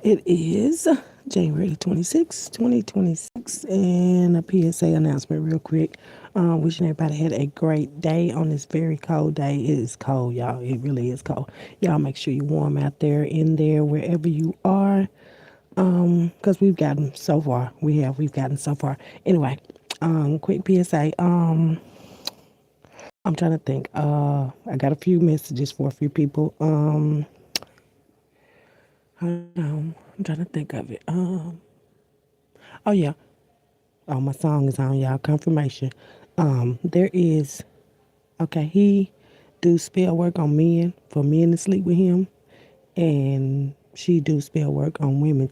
It is January 26, 2026, and a PSA announcement real quick. Wishing everybody had a great day on this very cold day. It is cold, y'all. It really is cold. Y'all make sure you're warm out there, in there, wherever you are, because we've gotten so far. We've gotten so far. Anyway, quick PSA. I'm trying to think. I got a few messages for a few people. I'm trying to think of it. Oh yeah. Oh, my song is on, y'all. Confirmation. There is, okay, he do spell work on men, for men to sleep with him, and she do spell work on women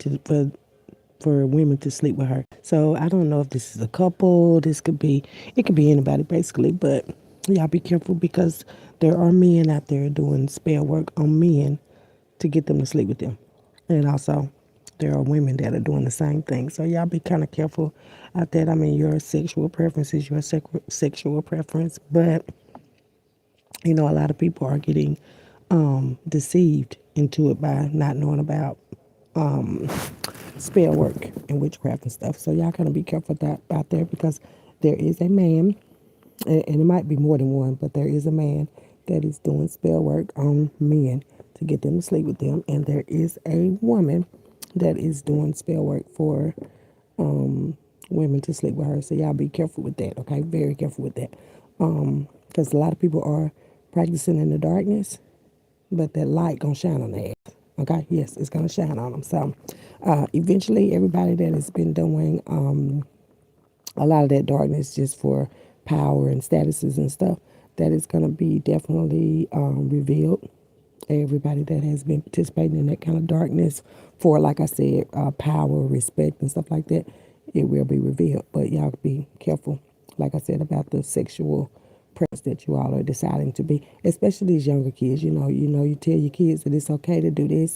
for women to sleep with her. So I don't know if this is a couple. It could be anybody basically, but y'all be careful because there are men out there doing spell work on men to get them to sleep with them. And also, there are women that are doing the same thing. So y'all be kind of careful out there. I mean, your sexual preference is your sexual preference, but a lot of people are getting deceived into it by not knowing about spell work and witchcraft and stuff. So y'all kind of be careful that out there because there is a man, and it might be more than one, but there is a man that is doing spell work on men to get them to sleep with them, and there is a woman that is doing spell work for women to sleep with her. So y'all be careful with that, okay? Very careful with that, because a lot of people are practicing in the darkness, but that light gonna shine on their ass. Okay, yes, it's gonna shine on them. So, eventually, everybody that has been doing a lot of that darkness just for power and statuses and stuff, that is going to be definitely revealed. Everybody that has been participating in that kind of darkness for, like I said, power, respect, and stuff like that, it will be revealed. But y'all be careful, like I said, about the sexual preference that you all are deciding to be, especially these younger kids. You tell your kids that it's okay to do this,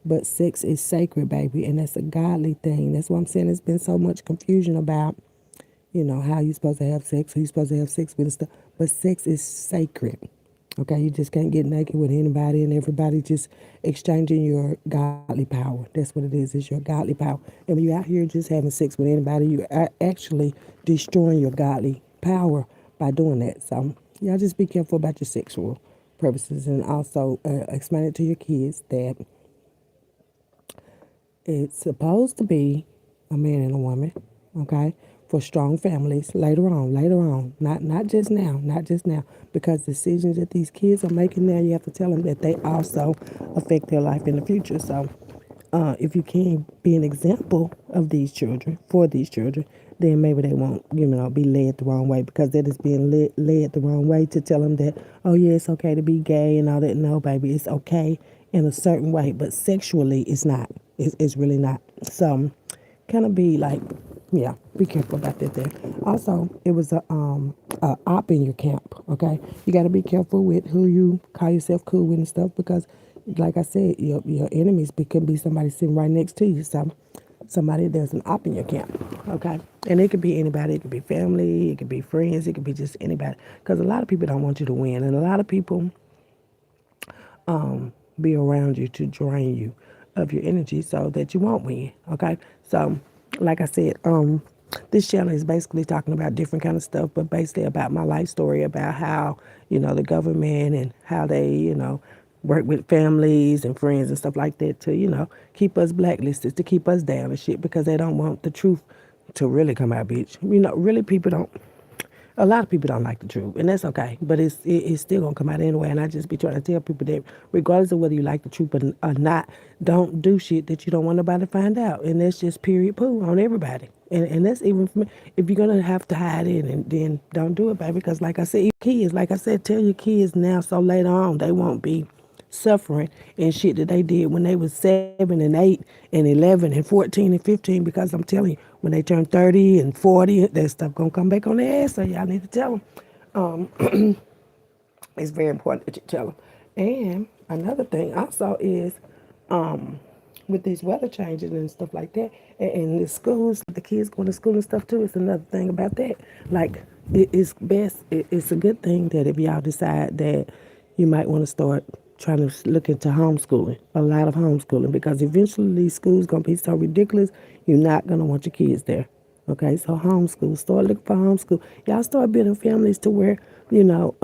but sex is sacred, baby, and that's a godly thing. That's what I'm saying. There's been so much confusion about how you supposed to have sex, who you supposed to have sex with and stuff. But sex is sacred. Okay, you just can't get naked with anybody and everybody, just exchanging your godly power. That's what it is. It's your godly power. And when you're out here just having sex with anybody, you're actually destroying your godly power by doing that. So y'all just be careful about your sexual purposes, and also explain it to your kids that it's supposed to be a man and a woman, okay, for strong families later on, not just now, not just now, because decisions that these kids are making now, you have to tell them that they also affect their life in the future. So, if you can be an example of these children, for these children, then maybe they won't, be led the wrong way, because that is being led the wrong way to tell them that, oh yeah, it's okay to be gay and all that. No, baby, it's okay in a certain way, but sexually it's not. It's really not. So kind of be like, yeah, be careful about that there. Also, it was a op in your camp, okay? You got to be careful with who you call yourself cool with and stuff, because like I said, your enemies can be somebody sitting right next to you. So somebody, there's an op in your camp, okay? And it could be anybody. It could be family. It could be friends. It could be just anybody, because a lot of people don't want you to win, and a lot of people be around you to drain you of your energy so that you won't win. Okay. So like I said, this channel is basically talking about different kind of stuff, but basically about my life story, about how, the government and how they, work with families and friends and stuff like that to, keep us blacklisted, to keep us down and shit, because they don't want the truth to really come out, bitch. Really, people don't. A lot of people don't like the truth, and that's okay. But it's still gonna come out anyway. And I just be trying to tell people that regardless of whether you like the truth or not, don't do shit that you don't want nobody to find out. And that's just period poo on everybody. And that's even for me. If you're gonna have to hide it, and then don't do it, baby. Because like I said, kids, like I said, tell your kids now, so later on they won't be suffering and shit that they did when they was 7 and 8 and 11 and 14 and 15, because I'm telling you, when they turn 30 and 40, that stuff gonna come back on their ass. So y'all need to tell them. It's very important that you tell them. And another thing also is, with these weather changes and stuff like that, and the schools, the kids going to school and stuff too, it's another thing about that. Like, it's best, it's a good thing that if y'all decide that you might want to start trying to look into homeschooling, a lot of homeschooling, because eventually these schools gonna be so ridiculous. You're not gonna want your kids there. Okay, so homeschool. Start looking for homeschool. Y'all start building families to where you know,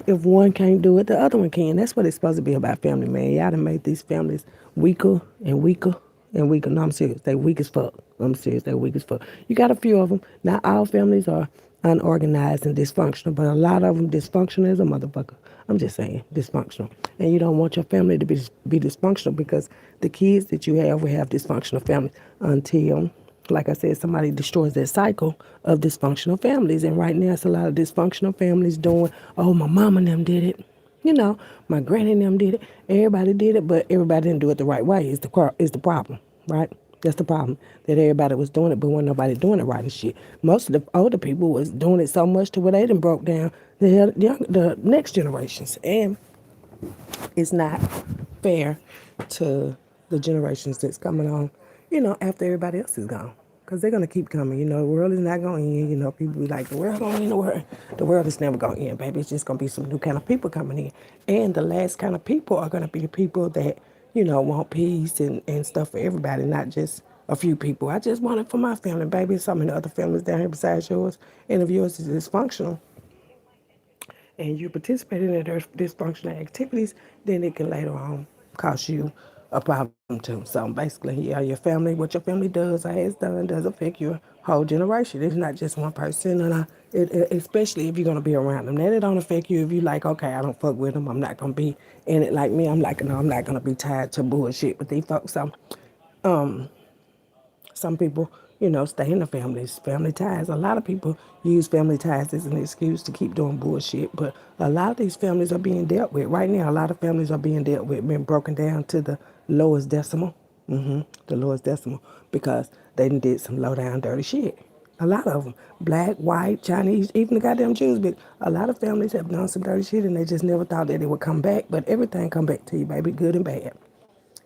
if one can't do it, the other one can. That's what it's supposed to be about, family, man. Y'all done made these families weaker and weaker and weaker. No, I'm serious. They weak as fuck. I'm serious. They weak as fuck. You got a few of them. Not all families are unorganized and dysfunctional, but a lot of them dysfunctional as a motherfucker. I'm just saying, dysfunctional. And you don't want your family to be dysfunctional because the kids that you have will have dysfunctional families until, like I said, somebody destroys that cycle of dysfunctional families. And right now, it's a lot of dysfunctional families doing, oh, my mama and them did it. You know, my granny and them did it. Everybody did it, but everybody didn't do it the right way. Is the problem, right? That's the problem. That everybody was doing it, but wasn't nobody doing it right and shit. Most of the older people was doing it so much to where they done broke down the next generations. And it's not fair to the generations that's coming on, after everybody else is gone. Because they're going to keep coming. The world is not going to end. People be like, the world going to end, the world. The world is never going to end, baby. It's just going to be some new kind of people coming in. And the last kind of people are going to be the people that, want peace and stuff for everybody, not just a few people. I just want it for my family, baby. Some of the other families down here besides yours. And if yours is dysfunctional, and you participate in their dysfunctional activities, then it can later on cause you a problem too. So basically, yeah, your family, what your family does or has done, does affect your whole generation. It's not just one person, and especially if you're gonna be around them. Then it don't affect you if you like, okay, I don't fuck with them. I'm not gonna be in it like me. I'm like, no, I'm not gonna be tied to bullshit with these folks. So some people, stay in the families, family ties. A lot of people use family ties as an excuse to keep doing bullshit. But a lot of these families are being dealt with. Right now, a lot of families are being dealt with, being broken down to the lowest decimal. The lowest decimal. Because they done did some low down dirty shit. A lot of them. Black, white, Chinese, even the goddamn Jews. But a lot of families have done some dirty shit and they just never thought that it would come back. But everything come back to you, baby, good and bad.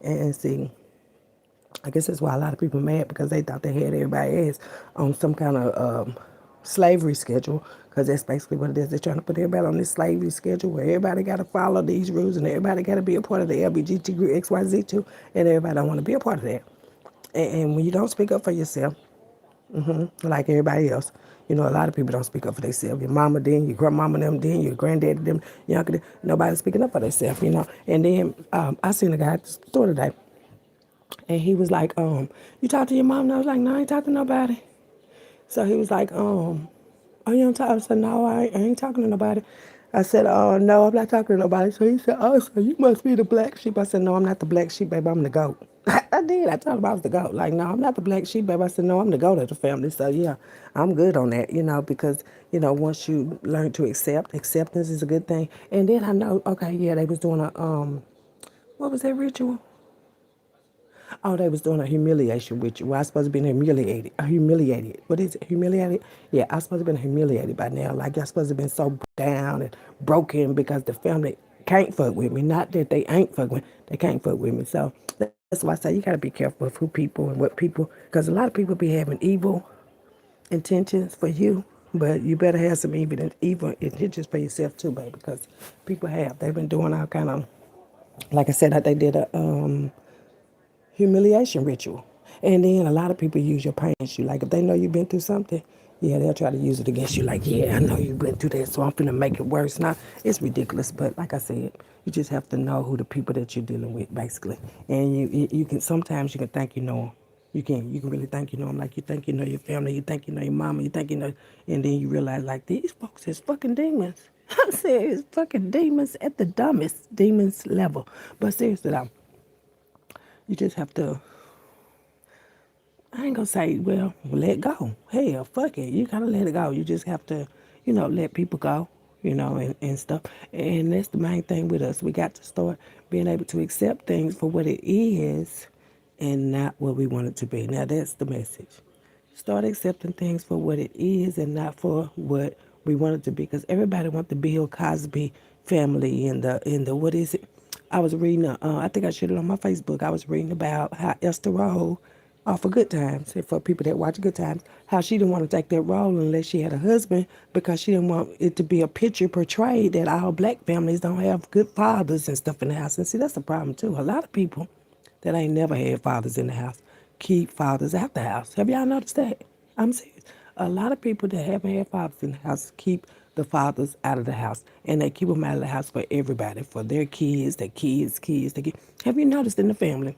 And see, I guess that's why a lot of people are mad because they thought they had everybody ass on some kind of slavery schedule, because that's basically what it is. They're trying to put everybody on this slavery schedule where everybody got to follow these rules and everybody got to be a part of the LBGT group XYZ too, and everybody don't want to be a part of that. And when you don't speak up for yourself, like everybody else, a lot of people don't speak up for themselves. Your mama didn't, your grandmama them didn't, your granddaddy them, your uncle didn't. Nobody's speaking up for themselves. And then I seen a guy at the store today. And he was like, you talk to your mom? And I was like, no, I ain't talking to nobody. So he was like, oh, you don't talk? I said, no, I ain't talking to nobody. I said, oh, no, I'm not talking to nobody. So he said, oh, so you must be the black sheep. I said, no, I'm not the black sheep, baby. I'm the goat. I did. I told him I was the goat. Like, no, I'm not the black sheep, baby. I said, no, I'm the goat of the family. So, yeah, I'm good on that, because, once you learn to acceptance is a good thing. And then I know, okay, yeah, they was doing what was that ritual? Oh, they was doing a humiliation with you. Well, I was supposed to be humiliated. Humiliated. What is it? Humiliated? Yeah, I was supposed to be humiliated by now. Like, I supposed to have been so down and broken because the family can't fuck with me. Not that they ain't fuck with me. They can't fuck with me. So that's why I say you got to be careful with who people and what people. Because a lot of people be having evil intentions for you. But you better have some evil intentions for yourself too, baby. Because people have. They've been doing all kind of, like I said, they did a humiliation ritual. And then a lot of people use your pain against you. Like if they know you've been through something, yeah, they'll try to use it against you. Like, yeah, I know you've been through that, so I'm finna make it worse. Now, it's ridiculous, but like I said, you just have to know who the people that you're dealing with, basically. And you can sometimes you can think you know them. You can really think you know them. Like you think you know your family, you think you know your mama, you think you know, and then you realize like these folks is fucking demons. I'm serious, fucking demons at the dumbest demons level. But seriously though, you just have to, I ain't gonna say, well, let go. Hell, fuck it. You gotta let it go. You just have to, let people go, and stuff. And that's the main thing with us. We got to start being able to accept things for what it is and not what we want it to be. Now, that's the message. Start accepting things for what it is and not for what we want it to be. Because everybody wants the Bill Cosby family and the what is it? I was reading, I think I shared it on my Facebook. I was reading about how Esther Rowe For good times and for people that watch good times, how she didn't want to take that role unless she had a husband because she didn't want it to be a picture portrayed that all black families don't have good fathers and stuff in the house. And see, that's the problem too. A lot of people that ain't never had fathers in the house keep fathers out the house. Have y'all noticed that? I'm serious. A lot of people that haven't had fathers in the house keep the fathers out of the house, and they keep them out of the house for everybody, for their kids, their kids, their kids. Have you noticed in the family?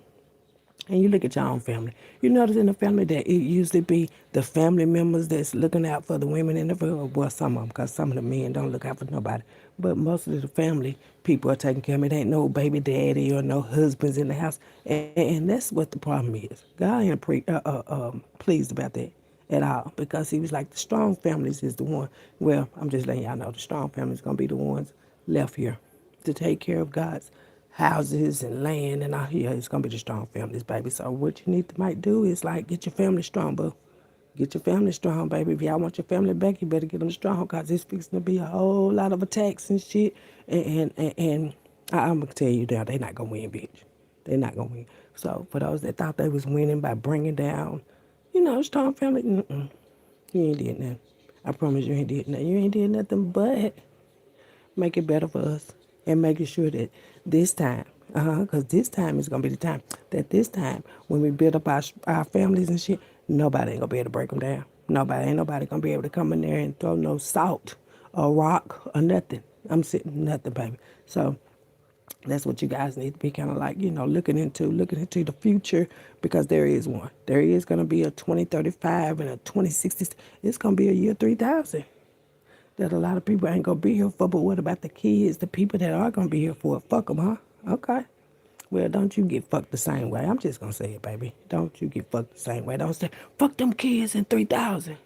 And you look at your own family. You notice in the family that it usually be the family members that's looking out for the women in the family. Well, some of them, because some of the men don't look out for nobody. But most of the family people are taking care of it. Ain't no baby daddy or no husbands in the house. And that's what the problem is. God ain't pleased about that at all because he was like, the strong families is the one. Well, I'm just letting y'all know the strong families going to be the ones left here to take care of God's houses and land and out here. It's gonna be the strong families, baby. So what you need to might do is like get your family strong, boo. Get your family strong, baby. If y'all want your family back, you better get them strong, cause it's fixing to be a whole lot of attacks and shit. And I'm gonna tell you now, they not gonna win, bitch. They not gonna win. So for those that thought they was winning by bringing down, strong family, you ain't did nothing. I promise you ain't did nothing. You ain't did nothing but make it better for us and making sure that this time, because this time is gonna be the time that this time when we build up our families and shit, nobody ain't gonna be able to break them down. Ain't nobody gonna be able to come in there and throw no salt or rock or nothing. I'm sitting nothing, baby. So that's what you guys need to be kind of like, looking into the future because there is one. There is gonna be a 2035 and a 2060. It's gonna be a year 3000 that a lot of people ain't gonna be here for. But what about the kids, the people that are gonna be here for it? Fuck them, huh? Okay. Well, don't you get fucked the same way. I'm just gonna say it, baby. Don't you get fucked the same way. Don't say, fuck them kids in 3000.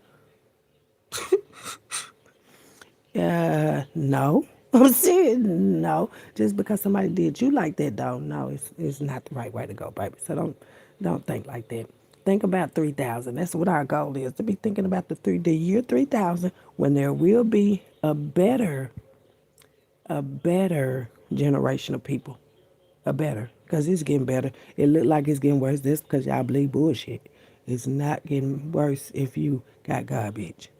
No. I'm serious. No. Just because somebody did you like that, though, no, it's not the right way to go, baby. So don't think like that. Think about 3000. That's what our goal is, to be thinking about the year 3000 when there will be a better generation of people. A better. Because it's getting better. It look like it's getting worse. This because y'all believe bullshit. It's not getting worse if you got garbage.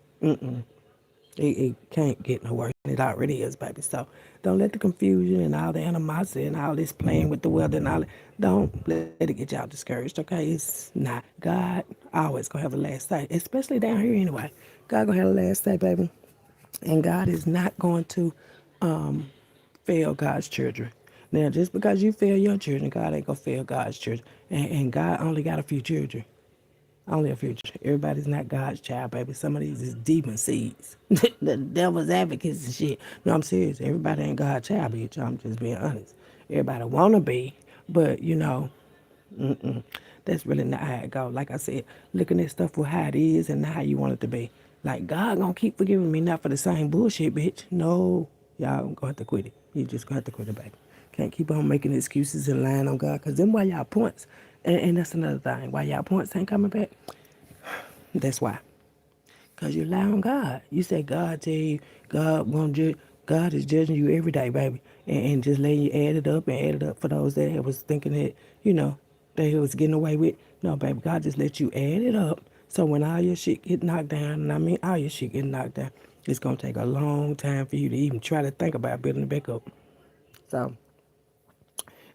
It can't get no worse than it already is, baby. So don't let the confusion and all the animosity and all this playing with the weather and all that, don't let it get y'all discouraged, okay? It's not. God always gonna have a last say, especially down here anyway. God gonna have a last say, baby. And God is not going to fail God's children. Now, just because you fail your children, God ain't gonna fail God's children. And God only got a few children. Only a few. Everybody's not God's child, baby. Some of these is demon seeds. The devil's advocates and shit. No, I'm serious. Everybody ain't God's child, bitch. I'm just being honest. Everybody wanna be, but that's really not how it go. Like I said, looking at stuff for how it is and not how you want it to be. Like God gonna keep forgiving me not for the same bullshit, bitch. No, y'all gonna have to quit it. You just gonna have to quit it, baby. Can't keep on making excuses and lying on God, cause then why y'all points, and that's another thing. Why y'all points ain't coming back? That's why. Cause you lie on God. You say God tell you God won't judge. God is judging you every day, baby, and just letting you add it up and add it up for those that was thinking that that he was getting away with. No, baby, God just let you add it up. So when all your shit get knocked down, and I mean all your shit get knocked down, it's gonna take a long time for you to even try to think about building it back up. So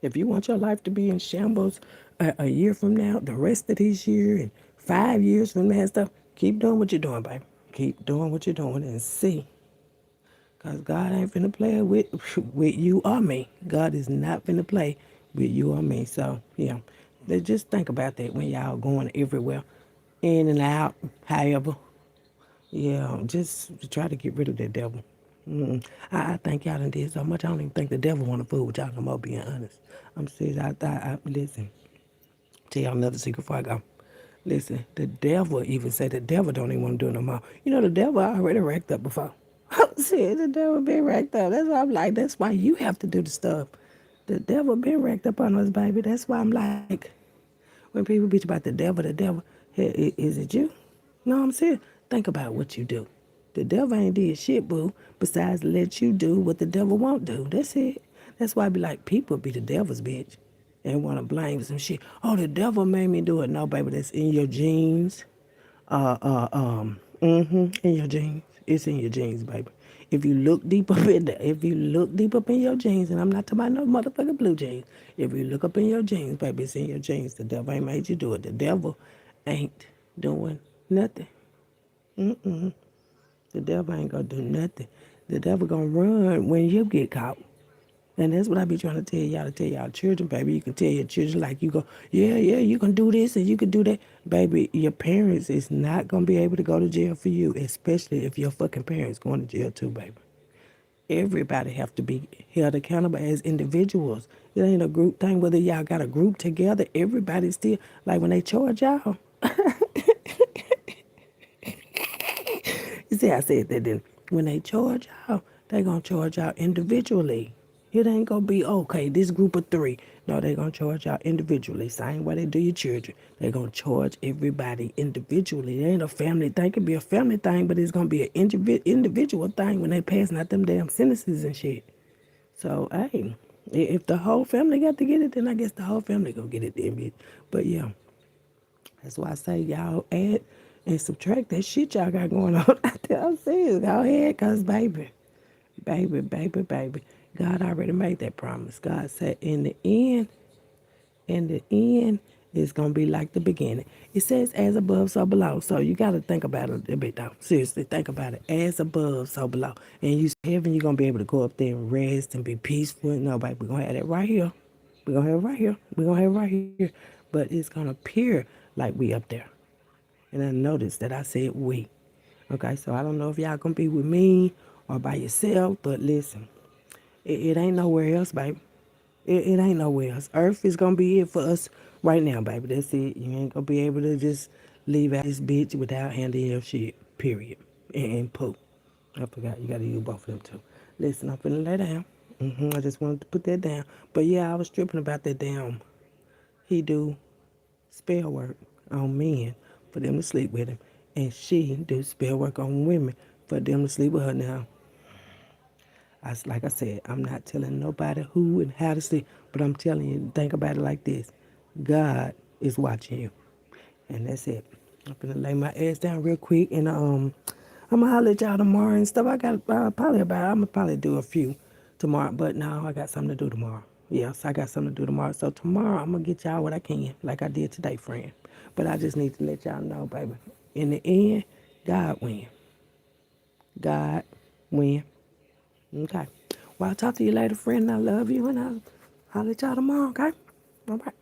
if you want your life to be in shambles a year from now, the rest of this year, and 5 years from now and stuff, keep doing what you're doing, baby. Keep doing what you're doing and see. Because God ain't finna play with, with you or me. God is not finna play with you or me. So, yeah. Just think about that when y'all going everywhere, in and out, however. Yeah, just try to get rid of that devil. I think y'all done did so much. I don't even think the devil want to fool with y'all no more, being honest. I'm serious. Listen, tell y'all another secret before I go. Listen, the devil even said the devil don't even want to do it no more. The devil already racked up before. I'm serious, the devil been racked up. That's why I'm like, that's why you have to do the stuff. The devil been racked up on us, baby. That's why I'm like, when people bitch about the devil, hey, is it you? No, I'm serious. Think about what you do. The devil ain't did shit, boo, besides let you do what the devil won't do. That's it. That's why I be like, people be the devil's bitch. and want to blame some shit. Oh, the devil made me do it. No, baby, that's in your genes. In your genes. It's in your genes, baby. If you look deep up in there, if you look deep up in your genes, and I'm not talking about no motherfucking blue jeans. If you look up in your genes, baby, it's in your genes. The devil ain't made you do it. The devil ain't doing nothing. The devil ain't gonna do nothing. The devil gonna run when you get caught. And that's what I be trying to tell y'all, to tell y'all children, baby. You can tell your children, like, you go, yeah, you can do this and you can do that. Baby, your parents is not going to be able to go to jail for you, especially if your fucking parents going to jail too, baby. Everybody have to be held accountable as individuals. It ain't a group thing, whether y'all got a group together. Everybody still, like when they charge y'all. You see, I said that then. When they charge y'all, they going to charge y'all individually. It ain't going to be, okay, this group of three. No, they going to charge y'all individually. Same way they do your children. They going to charge everybody individually. It ain't a family thing. It could be a family thing, but it's going to be an individual thing when they passing out them damn sentences and shit. So, hey, if the whole family got to get it, then I guess the whole family going to get it then, bitch. But, yeah. That's why I say y'all add and subtract that shit y'all got going on out there. I'm serious. Go ahead, cause baby. God already made that promise. God said in the end, it's gonna be like the beginning. It says as above, so below. So you gotta think about it a little bit though. Seriously, think about it. As above, so below. And you heaven, you're gonna be able to go up there and rest and be peaceful. No, baby, we're gonna have that right here. We're gonna have it right here. We're gonna have it right here. But it's gonna appear like we up there. And I noticed that I said we. Okay, so I don't know if y'all gonna be with me or by yourself, but listen, it ain't nowhere else, baby. It ain't nowhere else. Earth is gonna be it for us right now, baby. That's it. You ain't gonna be able to just leave out this bitch without handling your shit, period. And poop. I forgot, you gotta use both of them too. Listen, I'm finna lay down. I just wanted to put that down. But yeah, I was tripping about that damn he do spell work on men for them to sleep with him. And she do spell work on women for them to sleep with her. Now, like I said, I'm not telling nobody who and how to sleep, but I'm telling you, think about it like this. God is watching you. And that's it. I'm gonna lay my ass down real quick and I'm gonna holler at y'all tomorrow and stuff. I got I'm gonna probably do a few tomorrow, but no, I got something to do tomorrow. Yes, I got something to do tomorrow. So tomorrow I'm gonna get y'all what I can, like I did today, friend. But I just need to let y'all know, baby. In the end, God win. God win. Okay. Well, I'll talk to you later, friend. I love you, and I'll holler at y'all tomorrow, okay? All right.